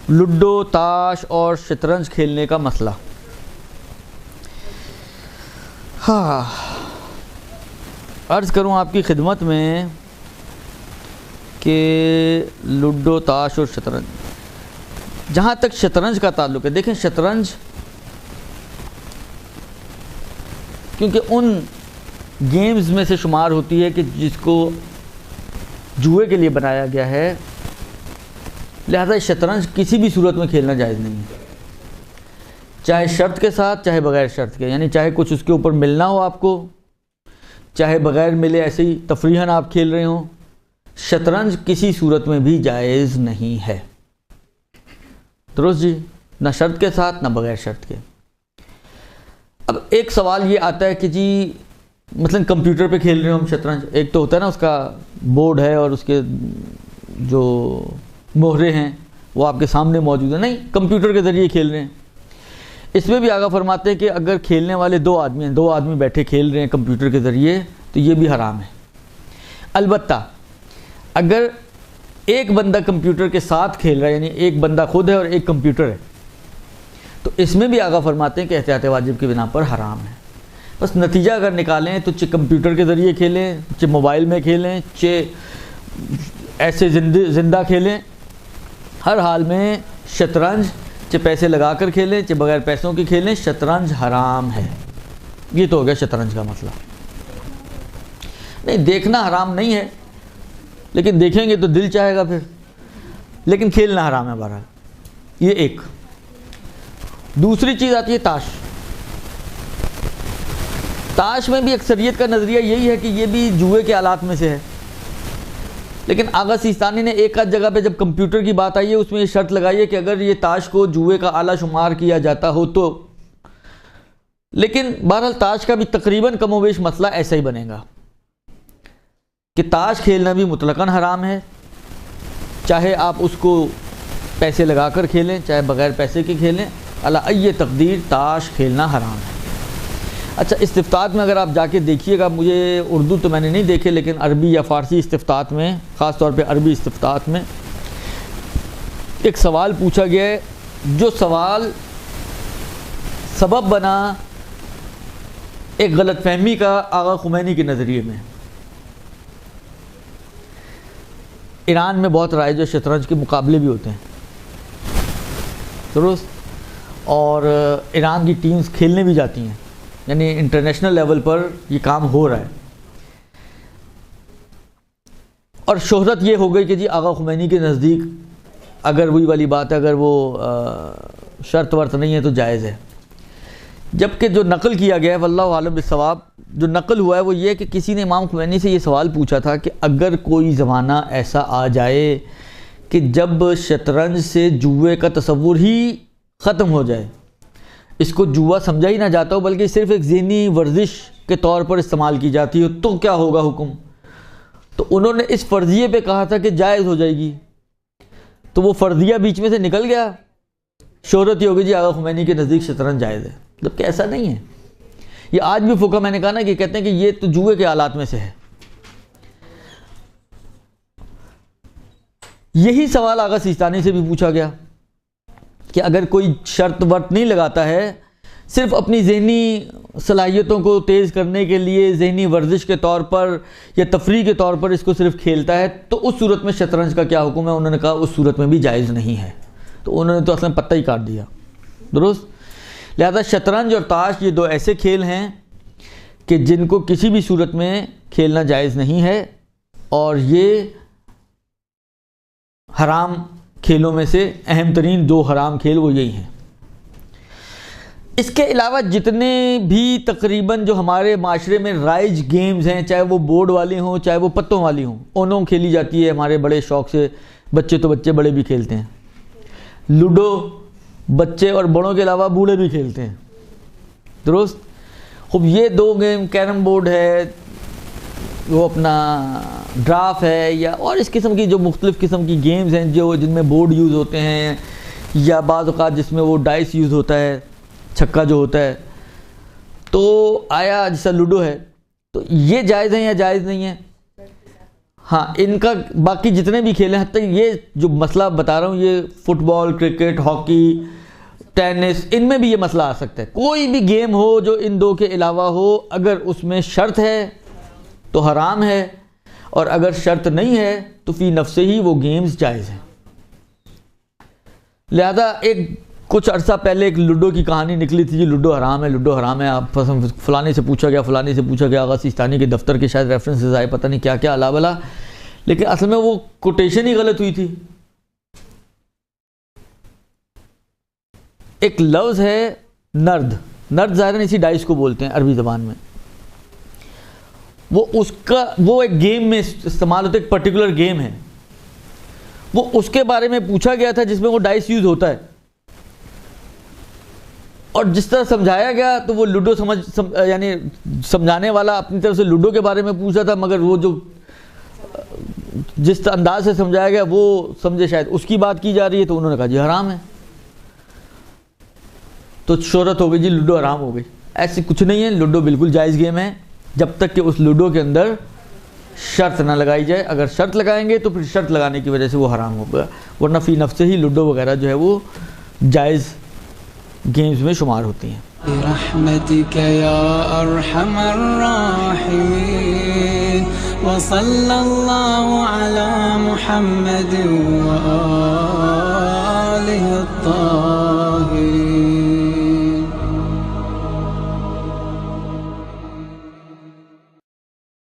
Ludo, تاش اور شطرنج کھیلنے کا مسئلہ۔ ہاں، عرض کروں آپ کی خدمت میں کہ لوڈو، تاش اور شطرنج، جہاں تک شطرنج کا تعلق ہے، دیکھیں شطرنج کیونکہ ان گیمز میں سے شمار ہوتی ہے کہ جس کو جوئے کے لیے بنایا گیا ہے، لہذا شطرنج کسی بھی صورت میں کھیلنا جائز نہیں ہے، چاہے شرط کے ساتھ چاہے بغیر شرط کے، یعنی چاہے کچھ اس کے اوپر ملنا ہو آپ کو، چاہے بغیر ملے ایسے ہی تفریحاً آپ کھیل رہے ہوں، شطرنج کسی صورت میں بھی جائز نہیں ہے۔ درست جی، نہ شرط کے ساتھ نہ بغیر شرط کے۔ اب ایک سوال یہ آتا ہے کہ جی مثلا کمپیوٹر پہ کھیل رہے ہوں ہم شطرنج، ایک تو ہوتا ہے نا اس کا بورڈ ہے اور اس کے جو مہرے ہیں وہ آپ کے سامنے موجود ہیں، نہیں کمپیوٹر کے ذریعے کھیل رہے ہیں۔ اس میں بھی آگاہ فرماتے ہیں کہ اگر کھیلنے والے دو آدمی بیٹھے کھیل رہے ہیں کمپیوٹر کے ذریعے تو یہ بھی حرام ہے۔ البتہ اگر ایک بندہ کمپیوٹر کے ساتھ کھیل رہا ہے، یعنی ایک بندہ خود ہے اور ایک کمپیوٹر ہے، تو اس میں بھی آگاہ فرماتے ہیں کہ احتیاط واجب کی بنا پر حرام ہے۔ بس نتیجہ اگر نکالیں تو چہ کمپیوٹر کے ذریعے کھیلیں، چہ موبائل میں کھیلیں، چہ ایسے زندہ کھیلیں، ہر حال میں شطرنج چہ پیسے لگا کر کھیلیں چہ بغیر پیسوں کے کھیلیں، شطرنج حرام ہے۔ یہ تو ہو گیا شطرنج کا مسئلہ۔ نہیں، دیکھنا حرام نہیں ہے، لیکن دیکھیں گے تو دل چاہے گا پھر، لیکن کھیلنا حرام ہے بہرحال۔ یہ ایک۔ دوسری چیز آتی ہے تاش۔ تاش میں بھی اکثریت کا نظریہ یہی ہے کہ یہ بھی جوئے کے آلات میں سے ہے، لیکن آغا سیستانی نے ایک آدھ جگہ پہ جب کمپیوٹر کی بات آئی ہے اس میں یہ شرط لگائی ہے کہ اگر یہ تاش کو جوئے کا آلہ شمار کیا جاتا ہو تو، لیکن بہرحال تاش کا بھی تقریباً کم و بیش مسئلہ ایسا ہی بنے گا کہ تاش کھیلنا بھی مطلقاً حرام ہے، چاہے آپ اس کو پیسے لگا کر کھیلیں چاہے بغیر پیسے کے کھیلیں، علی ای تقدیر تاش کھیلنا حرام ہے۔ اچھا، استفتاءات میں اگر آپ جا کے دیکھیے گا، مجھے اردو تو میں نے نہیں دیکھے لیکن عربی یا فارسی استفتاءات میں، خاص طور پہ عربی استفتاءات میں ایک سوال پوچھا گیا ہے، جو سوال سبب بنا ایک غلط فہمی کا آغا خمینی کے نظریے میں۔ ایران میں بہت رائج ہے، شطرنج کے مقابلے بھی ہوتے ہیں، درست، اور ایران کی ٹیمز کھیلنے بھی جاتی ہیں، یعنی انٹرنیشنل لیول پر یہ کام ہو رہا ہے۔ اور شہرت یہ ہو گئی کہ جی آغا خمینی کے نزدیک اگر وہی والی بات ہے، اگر وہ شرط ورط نہیں ہے تو جائز ہے، جبکہ جو نقل کیا گیا ہے واللہ عالم بالصواب، جو نقل ہوا ہے وہ یہ کہ کسی نے امام خمینی سے یہ سوال پوچھا تھا کہ اگر کوئی زمانہ ایسا آ جائے کہ جب شطرنج سے جوئے کا تصور ہی ختم ہو جائے، اس کو جوا سمجھا ہی نہ جاتا ہو بلکہ صرف ایک ذہنی ورزش کے طور پر استعمال کی جاتی ہو، تو کیا ہوگا حکم؟ تو انہوں نے اس فرضیے پہ کہا تھا کہ جائز ہو جائے گی، تو وہ فرضیہ بیچ میں سے نکل گیا، شہرت یہ ہوگی جی آغا خمینی کے نزدیک شطرنج جائز ہے، جبکہ ایسا نہیں ہے۔ یہ آج بھی فقہ میں نے کہا نا کہ کہتے ہیں کہ یہ تو جوئے کے آلات میں سے ہے۔ یہی سوال آغا سیستانی سے بھی پوچھا گیا کہ اگر کوئی شرط ورط نہیں لگاتا ہے، صرف اپنی ذہنی صلاحیتوں کو تیز کرنے کے لیے ذہنی ورزش کے طور پر یا تفریح کے طور پر اس کو صرف کھیلتا ہے، تو اس صورت میں شطرنج کا کیا حکم ہے؟ انہوں نے کہا اس صورت میں بھی جائز نہیں ہے۔ تو انہوں نے تو اصلا پتہ ہی کاٹ دیا، درست۔ لہذا شطرنج اور تاش یہ دو ایسے کھیل ہیں کہ جن کو کسی بھی صورت میں کھیلنا جائز نہیں ہے، اور یہ حرام کھیلوں میں سے اہم ترین دو حرام کھیل وہ یہی ہیں۔ اس کے علاوہ جتنے بھی تقریباً جو ہمارے معاشرے میں رائج گیمز ہیں، چاہے وہ بورڈ والی ہوں چاہے وہ پتوں والی ہوں، اونوں کھیلی جاتی ہے ہمارے بڑے شوق سے، بچے تو بچے بڑے بھی کھیلتے ہیں۔ لوڈو بچے اور بڑوں کے علاوہ بوڑھے بھی کھیلتے ہیں، درست۔ خوب یہ دو گیم، کیرم بورڈ ہے، وہ اپنا ڈراف ہے، یا اور اس قسم کی جو مختلف قسم کی گیمز ہیں جن میں بورڈ یوز ہوتے ہیں، یا بعض اوقات جس میں وہ ڈائس یوز ہوتا ہے، چھکا جو ہوتا ہے، تو آیا جیسا لوڈو ہے، تو یہ جائز ہیں یا جائز نہیں ہے؟ ہاں ان کا باقی جتنے بھی کھیل ہیں، حتیٰ کہ یہ جو مسئلہ بتا رہا ہوں، یہ فٹ بال، کرکٹ، ہاکی، ٹینس، ان میں بھی یہ مسئلہ آ سکتا ہے. کوئی بھی گیم ہو جو ان دو کے علاوہ ہو، اگر اس میں شرط ہے تو حرام ہے، اور اگر شرط نہیں ہے تو فی نفس ہی وہ گیمز جائز ہیں. لہذا کچھ عرصہ پہلے ایک لوڈو کی کہانی نکلی تھی، جی لوڈو حرام ہے، لوڈو حرام ہے. آپ فلانے سے پوچھا گیا، فلانے سے پوچھا گیا، آغا سیستانی کے دفتر کے شاید ریفرنسز آئے، پتہ نہیں کیا کیا الا بلا، لیکن اصل میں وہ کوٹیشن ہی غلط ہوئی تھی. ایک لفظ ہے نرد، نرد ظاہراً اسی ڈائس کو بولتے ہیں عربی زبان میں. وہ ایک گیم میں استعمال ہوتا ہے، ایک پرٹیکولر گیم ہے. وہ اس کے بارے میں پوچھا گیا تھا جس میں وہ ڈائس یوز ہوتا ہے، اور جس طرح سمجھایا گیا تو وہ لوڈو یعنی سمجھانے والا اپنی طرف سے لوڈو کے بارے میں پوچھا تھا، مگر وہ جو جس انداز سے سمجھایا گیا وہ سمجھے شاید اس کی بات کی جا رہی ہے، تو انہوں نے کہا جی حرام ہے. تو شہرت ہو گئی جی لوڈو حرام ہو گئی. ایسے کچھ نہیں ہے، لوڈو بالکل جائز گیم ہے جب تک کہ اس لوڈو کے اندر شرط نہ لگائی جائے. اگر شرط لگائیں گے تو پھر شرط لگانے کی وجہ سے وہ حرام ہوگا، ورنہ فی نفس ہی لوڈو وغیرہ جو ہے وہ جائز گیمز میں شمار ہوتی ہیں. برحمتک یا ارحم الراحمین وصلی اللہ علی محمد و